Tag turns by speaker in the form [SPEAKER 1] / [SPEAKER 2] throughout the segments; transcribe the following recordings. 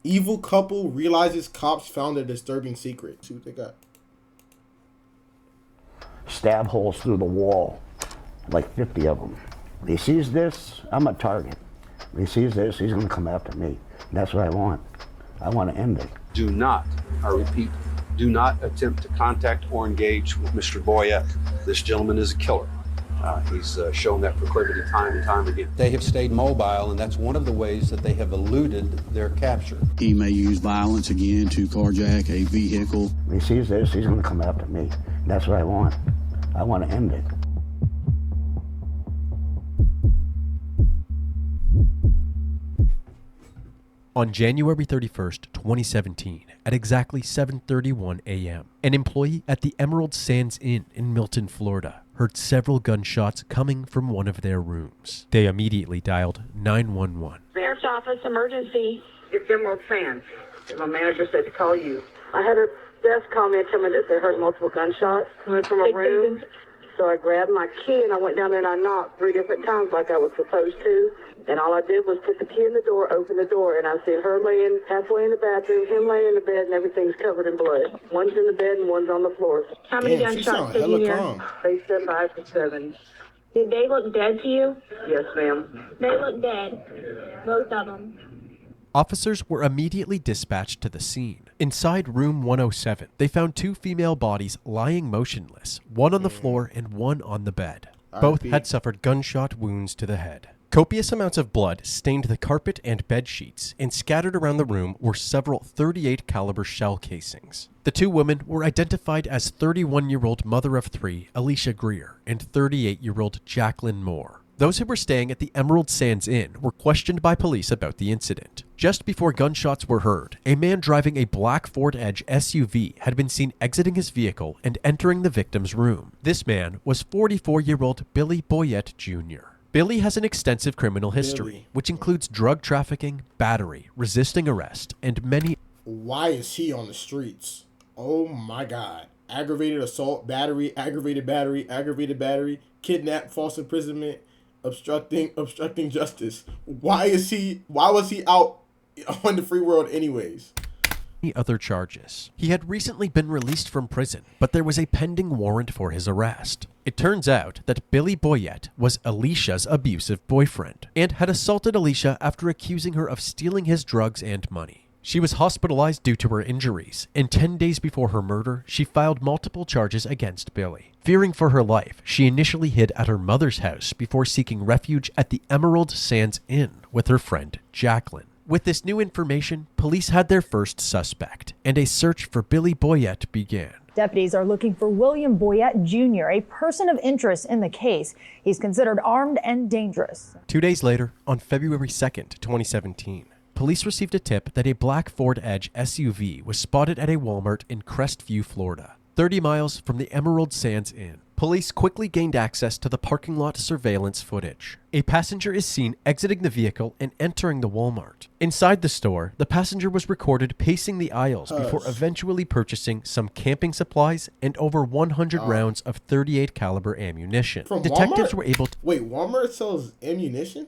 [SPEAKER 1] Evil couple realizes cops found a disturbing secret. See what they got.
[SPEAKER 2] Stab holes through the wall, like 50 of them. He sees this, I'm a target. He sees this, he's gonna come after me. That's what I want. I want to end it.
[SPEAKER 3] Do not, I repeat, do not attempt to contact or engage with Mr. Boyette. This gentleman is a killer. He's shown that proclivity time and time again. They have stayed mobile, and that's one of the ways that they have eluded their capture.
[SPEAKER 4] He may use violence again to carjack a vehicle.
[SPEAKER 2] He sees this, he's gonna come after me. That's what I want. I want to end it.
[SPEAKER 5] On January 31st, 2017, at exactly 7:31 a.m., an employee at the Emerald Sands Inn in Milton, Florida, heard several gunshots coming from one of their rooms. They immediately dialed 911.
[SPEAKER 6] Sheriff's Office, emergency.
[SPEAKER 7] It's Emerald Sands. My manager said to call you. I had a desk call me and tell me that they heard multiple gunshots coming from a room. So I grabbed my key and I went down there and I knocked 3 different times like I was supposed to. And all I did was put the key in the door, open the door, and I see her laying halfway in the bathroom, him laying in the bed, and everything's covered in blood. One's in the bed and one's on the floor.
[SPEAKER 6] How many
[SPEAKER 1] Damn, she
[SPEAKER 6] gunshots
[SPEAKER 1] sound
[SPEAKER 6] did you
[SPEAKER 1] hella
[SPEAKER 6] hear?
[SPEAKER 1] calm.
[SPEAKER 7] They said 5 to 7.
[SPEAKER 6] Did they look dead to you?
[SPEAKER 7] Yes, ma'am.
[SPEAKER 6] They look dead. Both of them.
[SPEAKER 5] Officers were immediately dispatched to the scene. Inside room 107, they found 2 female bodies lying motionless, one on the floor and one on the bed. Both had suffered gunshot wounds to the head. Copious amounts of blood stained the carpet and bed sheets, and scattered around the room were several .38 caliber shell casings. The 2 women were identified as 31-year-old mother of 3, Alicia Greer, and 38-year-old Jacqueline Moore. Those who were staying at the Emerald Sands Inn were questioned by police about the incident. Just before gunshots were heard, a man driving a black Ford Edge SUV had been seen exiting his vehicle and entering the victim's room. This man was 44-year-old Billy Boyette Jr. Billy has an extensive criminal history, which includes drug trafficking, battery, resisting arrest, and many...
[SPEAKER 1] Why is he on the streets? Oh my God. Aggravated assault, battery, aggravated battery, kidnap, false imprisonment, obstructing justice. Why was he out on the free world anyways?
[SPEAKER 5] other charges. He had recently been released from prison, but there was a pending warrant for his arrest. It turns out that Billy Boyette was Alicia's abusive boyfriend and had assaulted Alicia after accusing her of stealing his drugs and money. She was hospitalized due to her injuries, and 10 days before her murder, she filed multiple charges against Billy. Fearing for her life, she initially hid at her mother's house before seeking refuge at the Emerald Sands Inn with her friend Jacqueline. With this new information, police had their first suspect, and a search for Billy Boyette began.
[SPEAKER 8] Deputies are looking for William Boyette Jr., a person of interest in the case. He's considered armed and dangerous.
[SPEAKER 5] 2 days later, on February 2nd, 2017, police received a tip that a black Ford Edge SUV was spotted at a Walmart in Crestview, Florida, 30 miles from the Emerald Sands Inn. Police quickly gained access to the parking lot surveillance footage. A passenger is seen exiting the vehicle and entering the Walmart. Inside the store, the passenger was recorded pacing the aisles before eventually purchasing some camping supplies and over 100 rounds of .38 caliber ammunition.
[SPEAKER 1] From
[SPEAKER 5] Detectives
[SPEAKER 1] Walmart?
[SPEAKER 5] were able to...
[SPEAKER 1] Wait, Walmart sells ammunition?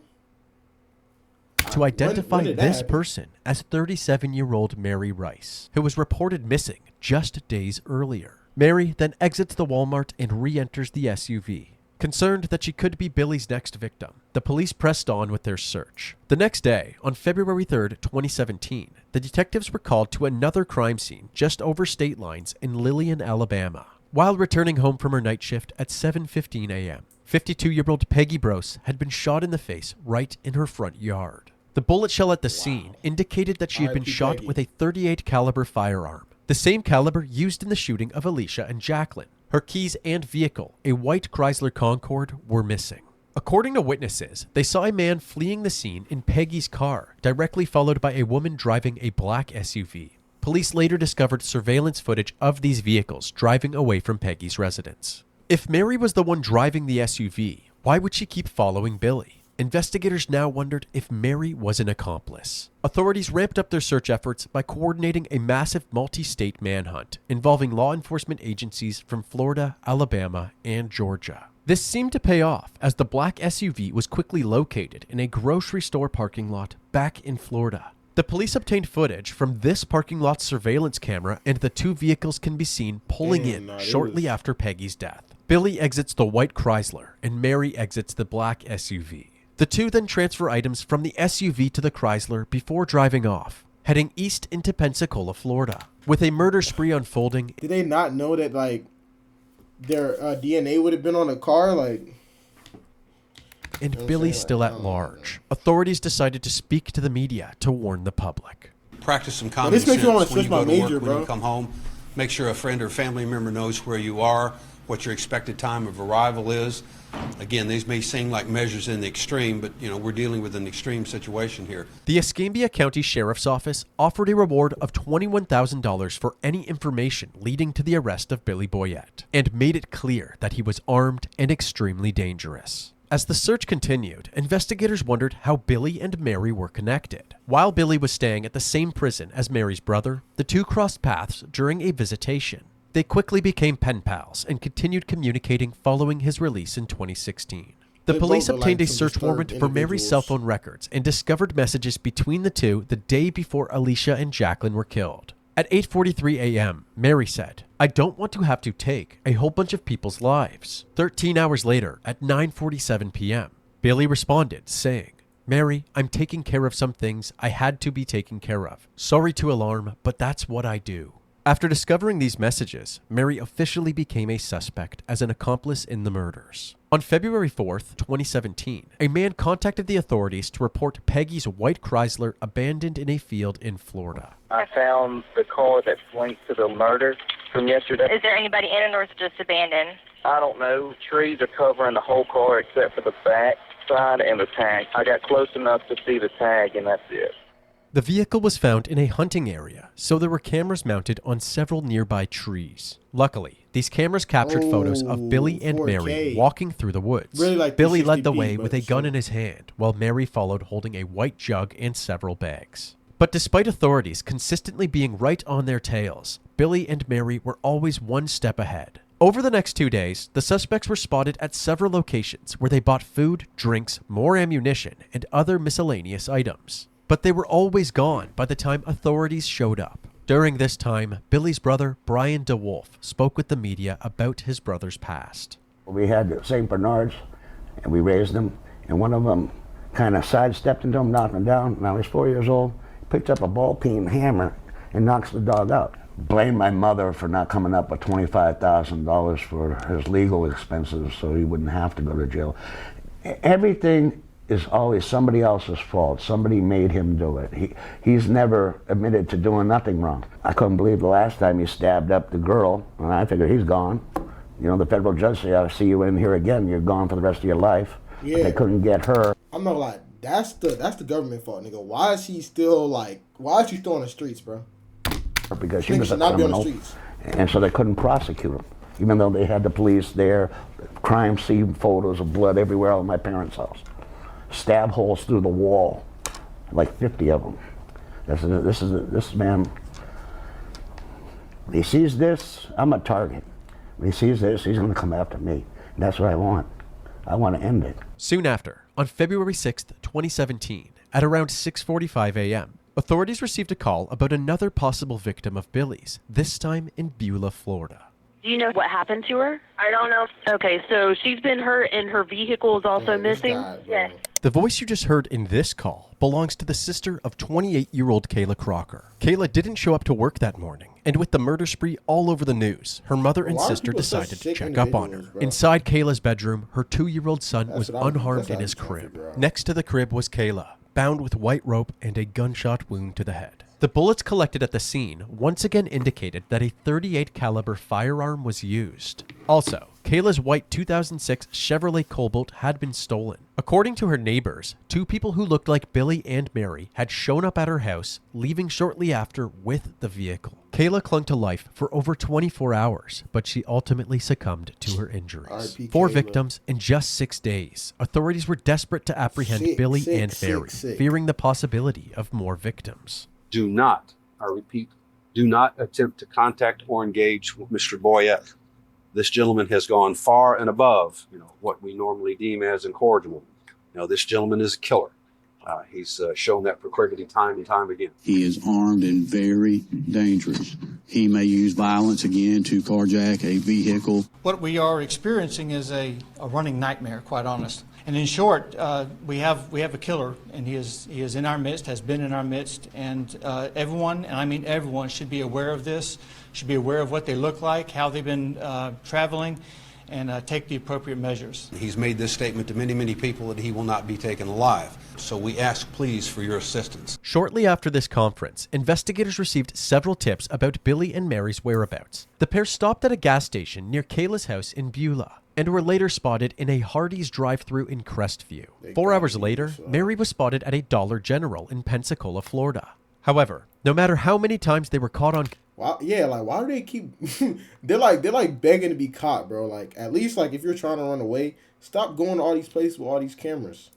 [SPEAKER 5] to identify
[SPEAKER 1] when did that
[SPEAKER 5] this
[SPEAKER 1] happen?
[SPEAKER 5] person as 37-year-old Mary Rice, who was reported missing just days earlier. Mary then exits the Walmart and re-enters the SUV. Concerned that she could be Billy's next victim, the police pressed on with their search. The next day, on February 3rd, 2017, the detectives were called to another crime scene just over state lines in Lillian, Alabama. While returning home from her night shift at 7:15 a.m., 52-year-old Peggy Brose had been shot in the face right in her front yard. The bullet shell at the scene indicated that she had been
[SPEAKER 1] R.I.P.
[SPEAKER 5] shot
[SPEAKER 1] Peggy.
[SPEAKER 5] with a .38 caliber firearm, the same caliber used in the shooting of Alicia and Jacqueline. Her keys and vehicle, a white Chrysler Concorde, were missing. According to witnesses, they saw a man fleeing the scene in Peggy's car, directly followed by a woman driving a black SUV. Police later discovered surveillance footage of these vehicles driving away from Peggy's residence. If Mary was the one driving the SUV, why would she keep following Billy? Investigators now wondered if Mary was an accomplice. Authorities ramped up their search efforts by coordinating a massive multi-state manhunt involving law enforcement agencies from Florida, Alabama, and Georgia. This seemed to pay off as the black SUV was quickly located in a grocery store parking lot back in Florida. The police obtained footage from this parking lot surveillance camera, and the two vehicles can be seen pulling in shortly after Peggy's death. Billy exits the white Chrysler, and Mary exits the black SUV. The two then transfer items from the SUV to the Chrysler before driving off, heading east into Pensacola, Florida. With a murder spree unfolding...
[SPEAKER 1] Did they not know that, like, their DNA would have been on the car? Like...
[SPEAKER 5] And Billy still at large. Authorities decided to speak to the media to warn the public.
[SPEAKER 3] Practice some common sense.
[SPEAKER 1] This makes me want to
[SPEAKER 3] when
[SPEAKER 1] switch
[SPEAKER 3] you
[SPEAKER 1] my
[SPEAKER 3] go to
[SPEAKER 1] major,
[SPEAKER 3] work,
[SPEAKER 1] bro.
[SPEAKER 3] when you come home, make sure a friend or family member knows where you are, what your expected time of arrival is. Again, these may seem like measures in the extreme, but we're dealing with an extreme situation here.
[SPEAKER 5] The Escambia County Sheriff's Office offered a reward of $21,000 for any information leading to the arrest of Billy Boyette, and made it clear that he was armed and extremely dangerous. As the search continued, investigators wondered how Billy and Mary were connected. While Billy was staying at the same prison as Mary's brother, the two crossed paths during a visitation. They quickly became pen pals and continued communicating following his release in 2016. The police obtained a search warrant for Mary's cell phone records and discovered messages between the two the day before Alicia and Jacqueline were killed. At 8:43 a.m., Mary said, "I don't want to have to take a whole bunch of people's lives." 13 hours later, at 9:47 p.m., Billy responded, saying, "Mary, I'm taking care of some things I had to be taken care of. Sorry to alarm, but that's what I do." After discovering these messages, Mary officially became a suspect as an accomplice in the murders. On February 4th, 2017, a man contacted the authorities to report Peggy's white Chrysler abandoned in a field in Florida.
[SPEAKER 9] I found the car that's linked to the murder from yesterday.
[SPEAKER 10] Is there anybody in it or is it just abandoned?
[SPEAKER 9] I don't know. Trees are covering the whole car except for the back side and the tag. I got close enough to see the tag, and that's it.
[SPEAKER 5] The vehicle was found in a hunting area, so there were cameras mounted on several nearby trees. Luckily, these cameras captured photos of Billy and
[SPEAKER 1] 4K.
[SPEAKER 5] Mary walking through the woods.
[SPEAKER 1] Really like
[SPEAKER 5] Billy
[SPEAKER 1] the
[SPEAKER 5] led the
[SPEAKER 1] 60p,
[SPEAKER 5] way with a gun in his hand, while Mary followed holding a white jug and several bags. But despite authorities consistently being right on their tails, Billy and Mary were always one step ahead. Over the next 2 days, the suspects were spotted at several locations where they bought food, drinks, more ammunition, and other miscellaneous items. But they were always gone by the time authorities showed up. During this time, Billy's brother, Brian DeWolf, spoke with the media about his brother's past.
[SPEAKER 2] We had St. Bernards, and we raised them, and one of them kind of sidestepped into him, knocked him down. Now he's 4 years old, picked up a ball-peen hammer and knocks the dog out. Blamed my mother for not coming up with $25,000 for his legal expenses so he wouldn't have to go to jail. Everything is always somebody else's fault. Somebody made him do it. He's never admitted to doing nothing wrong. I couldn't believe the last time he stabbed up the girl, and I figured he's gone. The federal judge said, "I'll see you in here again. You're gone for the rest of your life."
[SPEAKER 1] Yeah.
[SPEAKER 2] But they couldn't get her.
[SPEAKER 1] I'm not like that's the government fault, nigga. Why is she still on the streets, bro?
[SPEAKER 2] Because she
[SPEAKER 1] Nigga
[SPEAKER 2] was a
[SPEAKER 1] should not be on the
[SPEAKER 2] criminal,
[SPEAKER 1] streets.
[SPEAKER 2] and so they couldn't prosecute him. Even though they had the police there, crime scene photos of blood everywhere at my parents' house. Stab holes through the wall, like 50 of them. This man, when he sees this, I'm a target. When he sees this, he's going to come after me. And that's what I want. I want to end it.
[SPEAKER 5] Soon after, on February 6th, 2017, at around 6:45 a.m., authorities received a call about another possible victim of Billy's, this time in Beulah, Florida.
[SPEAKER 10] Do you know what happened to her?
[SPEAKER 6] I don't know.
[SPEAKER 10] Okay, so she's been hurt and her vehicle is also missing?
[SPEAKER 6] Yes.
[SPEAKER 5] The voice you just heard in this call belongs to the sister of 28-year-old Kayla Crocker. Kayla didn't show up to work that morning, and with the murder spree all over the news, her mother and sister decided to check up on her.
[SPEAKER 1] Bro.
[SPEAKER 5] Inside Kayla's bedroom, her 2-year-old son was unharmed in his
[SPEAKER 1] that's
[SPEAKER 5] crib.
[SPEAKER 1] bro.
[SPEAKER 5] Next to the crib was Kayla, bound with white rope and a gunshot wound to the head. The bullets collected at the scene once again indicated that a .38 caliber firearm was used. Also, Kayla's white 2006 Chevrolet Cobalt had been stolen. According to her neighbors, two people who looked like Billy and Mary had shown up at her house, leaving shortly after with the vehicle. Kayla clung to life for over 24 hours, but she ultimately succumbed to her injuries.
[SPEAKER 1] R.I.P.
[SPEAKER 5] 4
[SPEAKER 1] Kayla.
[SPEAKER 5] victims in just 6 days. Authorities were desperate to apprehend Billy and Mary, fearing the possibility of more victims.
[SPEAKER 3] Do not, I repeat, do not attempt to contact or engage with Mr. Boyette. This gentleman has gone far and above, what we normally deem as incorrigible. This gentleman is a killer. He's shown that proclivity time and time again.
[SPEAKER 4] He is armed and very dangerous. He may use violence again to carjack a vehicle.
[SPEAKER 11] What we are experiencing is a running nightmare, quite honest. And in short, we have a killer, and he is in our midst, has been in our midst, and everyone, and I mean everyone, should be aware of this, should be aware of what they look like, how they've been traveling, and take the appropriate measures.
[SPEAKER 3] He's made this statement to many, many people that he will not be taken alive. So we ask, please, for your assistance.
[SPEAKER 5] Shortly after this conference, investigators received several tips about Billy and Mary's whereabouts. The pair stopped at a gas station near Kayla's house in Beulah and were later spotted in a Hardee's drive-thru in Crestview. 4 hours later, Mary was spotted at a Dollar General in Pensacola, Florida. However, no matter how many times they were caught on...
[SPEAKER 1] Why do they keep... they're like begging to be caught, bro. Like, at least, like, if you're trying to run away, stop going to all these places with all these cameras.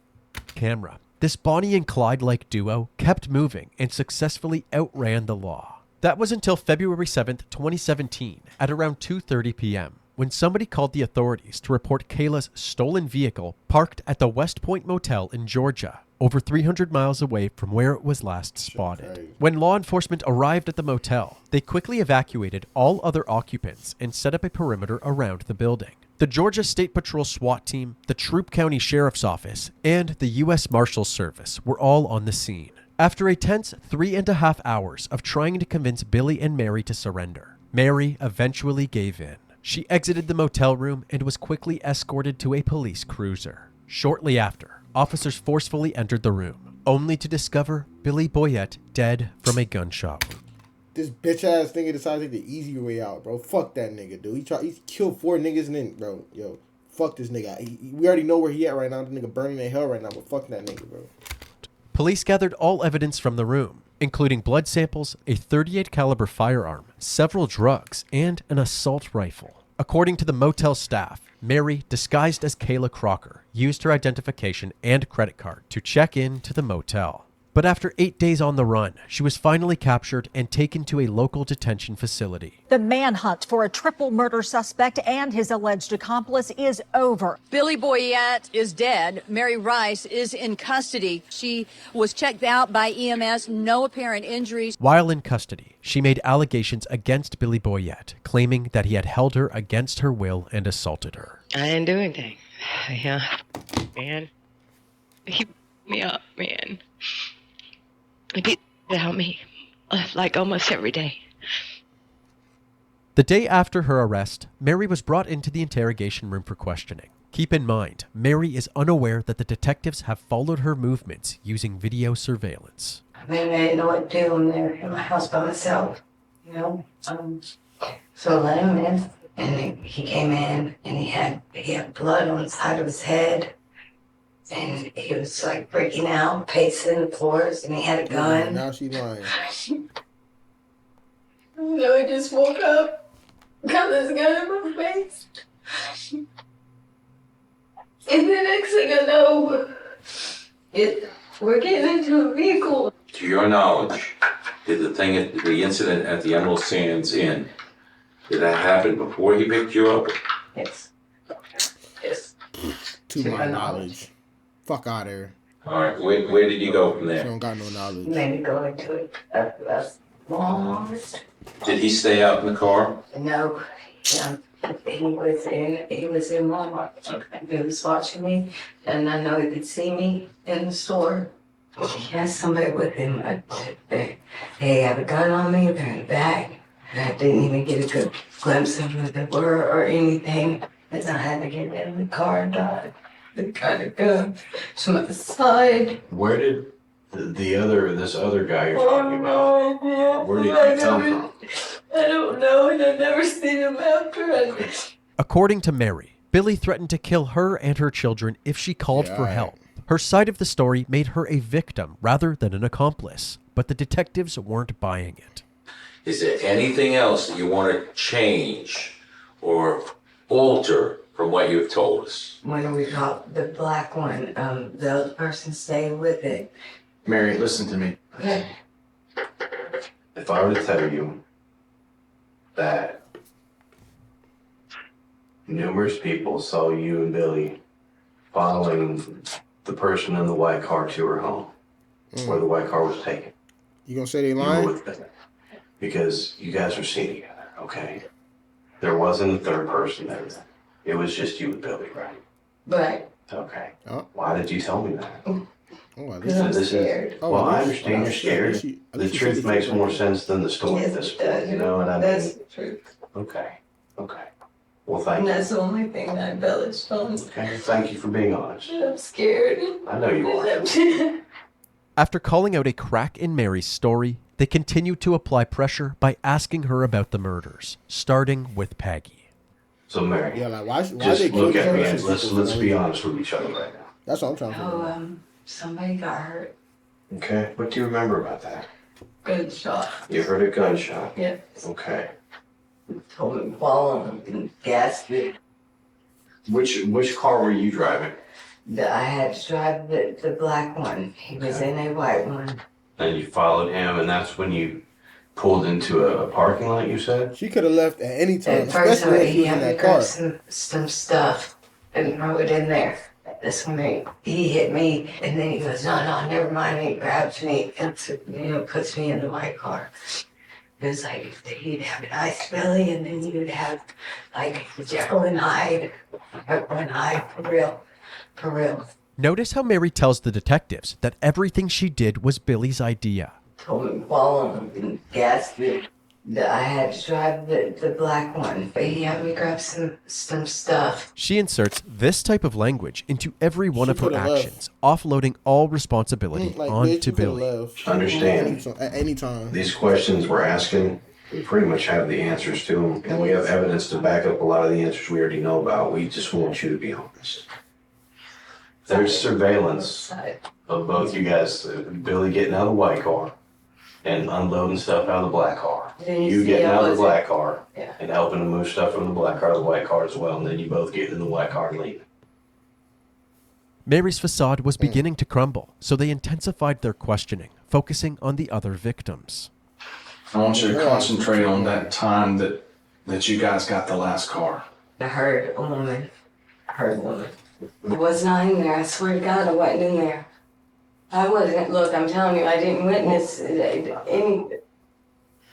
[SPEAKER 5] This Bonnie and Clyde-like duo kept moving and successfully outran the law. That was until February 7th, 2017, at around 2:30 p.m., when somebody called the authorities to report Kayla's stolen vehicle parked at the West Point Motel in Georgia, over 300 miles away from where it was last spotted. When law enforcement arrived at the motel, they quickly evacuated all other occupants and set up a perimeter around the building. The Georgia State Patrol SWAT team, the Troup County Sheriff's Office, and the U.S. Marshals Service were all on the scene. After a tense 3.5 hours of trying to convince Billy and Mary to surrender, Mary eventually gave in. She exited the motel room and was quickly escorted to a police cruiser. Shortly after, officers forcefully entered the room, only to discover Billy Boyett dead from a gunshot wound.
[SPEAKER 1] This bitch ass nigga decided to take the easier way out, bro. Fuck that nigga, dude. He killed 4 niggas and then, bro, yo, fuck this nigga. We already know where he at right now. The nigga burning in hell right now, but fuck that nigga, bro.
[SPEAKER 5] Police gathered all evidence from the room, including blood samples, a .38 caliber firearm, several drugs, and an assault rifle. According to the motel staff, Mary, disguised as Kayla Crocker, used her identification and credit card to check in to the motel. But after 8 days on the run, she was finally captured and taken to a local detention facility.
[SPEAKER 8] The manhunt for a triple murder suspect and his alleged accomplice is over.
[SPEAKER 12] Billy Boyett is dead. Mary Rice is in custody. She was checked out by EMS, no apparent injuries.
[SPEAKER 5] While in custody, she made allegations against Billy Boyett, claiming that he had held her against her will and assaulted her.
[SPEAKER 13] I didn't do anything. Yeah, man. He beat me up, man. He beat to help me, like almost every day.
[SPEAKER 5] The day after her arrest, Mary was brought into the interrogation room for questioning. Keep in mind, Mary is unaware that the detectives have followed her movements using video surveillance.
[SPEAKER 14] I mean, I didn't know what to do. I'm there in my house by myself, you know. So I let him in, and he came in, and he had blood on the side of his head. And he was like breaking out, pacing the floors, and he had a gun.
[SPEAKER 1] Now she's lying.
[SPEAKER 14] No, I just woke up, got this gun in my face. And the next thing I know, we're getting into a vehicle.
[SPEAKER 15] To your knowledge, did the incident at the Emerald Sands Inn, did that happen before he picked you up?
[SPEAKER 14] Yes. Yes.
[SPEAKER 1] To my knowledge. Fuck out of here.
[SPEAKER 15] All right, where did you go from there?
[SPEAKER 1] She don't got no knowledge.
[SPEAKER 14] Maybe go into a long.
[SPEAKER 15] Did he stay out in the car?
[SPEAKER 14] No. Yeah. He was in Walmart. Okay. He was watching me, and I know he could see me in the store. He had somebody with him. They had a gun on me, they're in the back. And I didn't even get a good glimpse of who they were or anything. As I had to get in the car and drive. They kind of go to my side.
[SPEAKER 15] Where did this other guy you're talking about, where did he come from?
[SPEAKER 14] I don't know, and I've never seen him after.
[SPEAKER 5] According to Mary, Billy threatened to kill her and her children if she called for help. Her side of the story made her a victim rather than an accomplice, but the detectives weren't buying it.
[SPEAKER 15] Is there anything else that you want to change or alter from what you've told us?
[SPEAKER 14] When we got the black one, the other person stayed with it.
[SPEAKER 16] Mary, listen to me.
[SPEAKER 14] Okay.
[SPEAKER 16] If I were to tell you that numerous people saw you and Billy following the person in the white car to her home, where the white car was taken.
[SPEAKER 1] You gonna say they
[SPEAKER 16] You were
[SPEAKER 1] lying?
[SPEAKER 16] with them. Because you guys were seen together, okay? There wasn't a third person there. It was just you and Billy, right?
[SPEAKER 14] Right.
[SPEAKER 16] Okay.
[SPEAKER 1] Oh.
[SPEAKER 16] Why did you tell me that?
[SPEAKER 1] Oh,
[SPEAKER 14] Because I'm scared.
[SPEAKER 16] Well, I understand you're scared. The truth makes more sense than the story at this point. You know what I mean?
[SPEAKER 14] That's the truth.
[SPEAKER 16] Okay. Okay. Well, thank
[SPEAKER 14] And
[SPEAKER 16] you.
[SPEAKER 14] that's the only thing that embellished on.
[SPEAKER 16] Okay. Thank you for being honest.
[SPEAKER 14] I'm scared.
[SPEAKER 16] I know you are.
[SPEAKER 5] After calling out a crack in Mary's story, they continued to apply pressure by asking her about the murders, starting with Peggy.
[SPEAKER 16] So, Mary,
[SPEAKER 1] Yeah, like why
[SPEAKER 16] just
[SPEAKER 1] they
[SPEAKER 16] look
[SPEAKER 1] kill
[SPEAKER 16] at me
[SPEAKER 1] her?
[SPEAKER 16] and let's be honest with each other right now.
[SPEAKER 1] That's what I'm trying to figure out.
[SPEAKER 14] Somebody got hurt.
[SPEAKER 16] Okay. What do you remember about that?
[SPEAKER 14] Gunshot.
[SPEAKER 16] You heard a gunshot.
[SPEAKER 14] Yeah.
[SPEAKER 16] Okay.
[SPEAKER 14] Told him fall and gasped it.
[SPEAKER 16] Which car were you driving?
[SPEAKER 14] I had to drive the black one. He was in a white one.
[SPEAKER 16] And you followed him, and that's when you pulled into a parking lot, you said?
[SPEAKER 1] She could have left at any time,
[SPEAKER 14] At first,
[SPEAKER 1] especially if she
[SPEAKER 14] he
[SPEAKER 1] was in
[SPEAKER 14] had me
[SPEAKER 1] that
[SPEAKER 14] grab
[SPEAKER 1] car.
[SPEAKER 14] some stuff and throw it in there. That's when he hit me, and then he goes, no, never mind. And he grabs me and puts me in the white car. It was like he'd have an ice belly, and then you'd have like Jekyll and Hyde, for real.
[SPEAKER 5] Notice how Mary tells the detectives that everything she did was Billy's idea.
[SPEAKER 14] Told him fall and gasped it. I had to drive the black one, but he had me grab some stuff.
[SPEAKER 5] She inserts this type of language into every one of her
[SPEAKER 1] coulda left.
[SPEAKER 5] actions, offloading all responsibility
[SPEAKER 1] Like, bitch,
[SPEAKER 5] onto
[SPEAKER 1] you coulda
[SPEAKER 5] Billy.
[SPEAKER 1] left.
[SPEAKER 16] Understand.
[SPEAKER 1] At any time.
[SPEAKER 16] These questions we're asking, we pretty much have the answers to them, and we have evidence to back up a lot of the answers we already know about. We just want you to be honest. There's surveillance of both you guys, Billy getting out of the white car and unloading stuff out of the black car. You getting out of the black car and helping to move stuff from the black car to the white car as well, and then you both getting in the white car and leaving.
[SPEAKER 5] Mary's facade was beginning to crumble, so they intensified their questioning, focusing on the other victims.
[SPEAKER 17] I want you to concentrate on that time that you guys got the last car.
[SPEAKER 14] I heard a woman. I was not in there. I swear to God, I wasn't in there. I wasn't. Look, I'm telling you, I didn't witness any.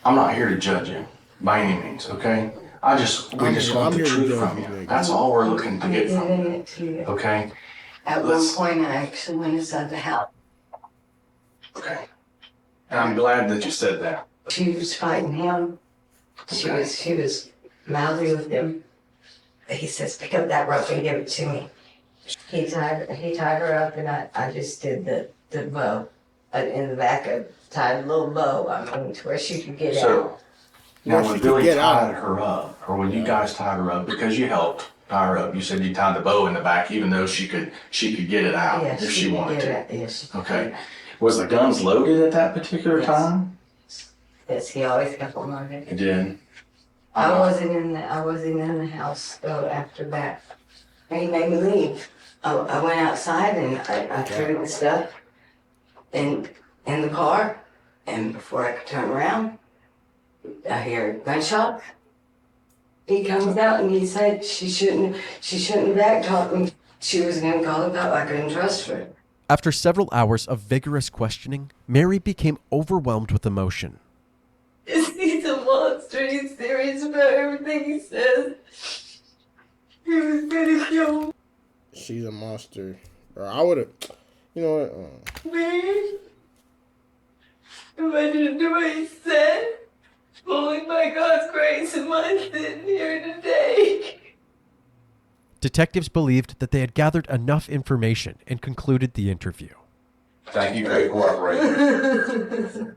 [SPEAKER 17] I'm not here to judge you by any means, okay? We just want the truth from you. That's all we're looking to get from you, okay?
[SPEAKER 14] At one point, I actually went inside the house.
[SPEAKER 17] Okay. And I'm glad that you said that.
[SPEAKER 14] She was fighting him. She was mouthy with him. He says, "Pick up that rope and give it to me." He tied her up, and I just did the bow in the back of tied a little bow. I mean, to where she could get out.
[SPEAKER 17] Now, when Billy tied her up, or when you guys tied her up, because you helped tie her up, you said you tied the bow in the back, even though she could get it out if she wanted to.
[SPEAKER 14] Yes.
[SPEAKER 17] Okay. Was the guns loaded at that particular time?
[SPEAKER 14] Yes, he always kept them loaded.
[SPEAKER 17] He did.
[SPEAKER 14] I wasn't in the house though after that. He made me leave. I went outside and I threw the stuff in the car, and before I could turn around, I hear a gunshot. He comes out and he said she shouldn't have backtalked me. She was gonna call him out. I couldn't trust her.
[SPEAKER 5] After several hours of vigorous questioning, Mary became overwhelmed with emotion.
[SPEAKER 14] He's a monster. He's serious about everything he says. He was gonna kill me.
[SPEAKER 1] She's a monster. Or I would have, you know what?
[SPEAKER 14] Me? If I didn't do what he said, only by God's grace am I sitting here today.
[SPEAKER 5] Detectives believed that they had gathered enough information and concluded the interview.
[SPEAKER 17] Thank you for your cooperation.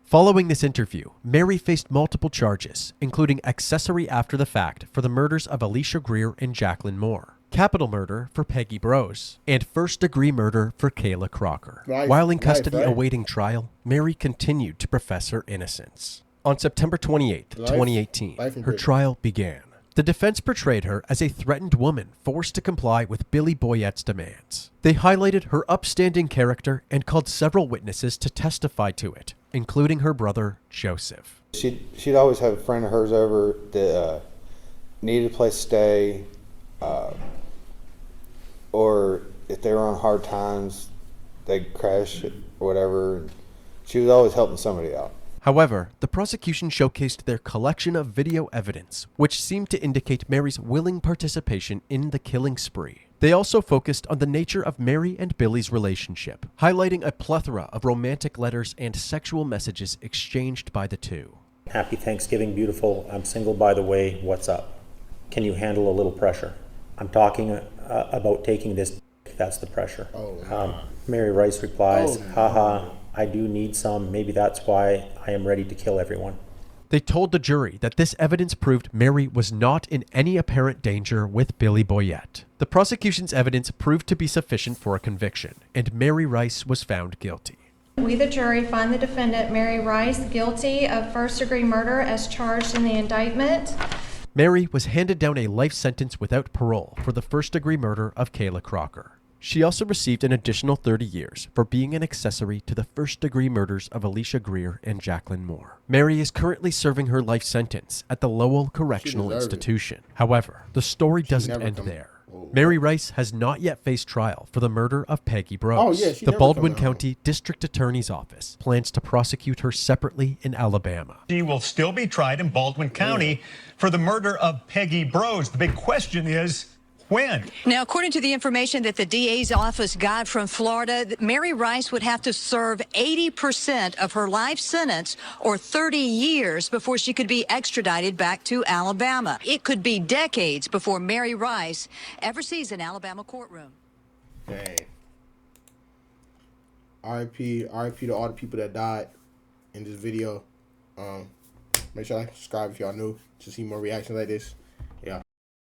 [SPEAKER 5] Following this interview, Mary faced multiple charges, including accessory after the fact for the murders of Alicia Greer and Jacqueline Moore, capital murder for Peggy Brose, and first-degree murder for Kayla Crocker. While in custody awaiting trial, Mary continued to profess her innocence. On September 28, 2018, her trial began. The defense portrayed her as a threatened woman forced to comply with Billy Boyette's demands. They highlighted her upstanding character and called several witnesses to testify to it, including her brother, Joseph.
[SPEAKER 18] She'd always have a friend of hers over that needed a place to stay, Or if they were on hard times, they'd crash or whatever. She was always helping somebody out.
[SPEAKER 5] However, the prosecution showcased their collection of video evidence, which seemed to indicate Mary's willing participation in the killing spree. They also focused on the nature of Mary and Billy's relationship, highlighting a plethora of romantic letters and sexual messages exchanged by the two.
[SPEAKER 19] Happy Thanksgiving, beautiful. I'm single, by the way. What's up? Can you handle a little pressure? I'm talking about taking this. That's the pressure. Mary Rice replies, haha, I do need some. Maybe that's why I am ready to kill everyone.
[SPEAKER 5] They told the jury that this evidence proved Mary was not in any apparent danger with Billy Boyette. The prosecution's evidence proved to be sufficient for a conviction, and Mary Rice was found guilty.
[SPEAKER 20] We, the jury, find the defendant, Mary Rice, guilty of first-degree murder as charged in the indictment.
[SPEAKER 5] Mary was handed down a life sentence without parole for the first-degree murder of Kayla Crocker. She also received an additional 30 years for being an accessory to the first-degree murders of Alicia Greer and Jacqueline Moore. Mary is currently serving her life sentence at the Lowell Correctional Institution. However, the story doesn't end there. Mary Rice has not yet faced trial for the murder of Peggy Brose. The Baldwin County District Attorney's Office plans to prosecute her separately in Alabama.
[SPEAKER 21] She will still be tried in Baldwin County for the murder of Peggy Brose. The big question is, when?
[SPEAKER 12] Now, according to the information that the DA's office got from Florida, Mary Rice would have to serve 80% of her life sentence, or 30 years, before she could be extradited back to Alabama. It could be decades before Mary Rice ever sees an Alabama courtroom.
[SPEAKER 1] Dang. RIP to all the people that died in this video. Make sure to like and subscribe if y'all new to see more reactions like this.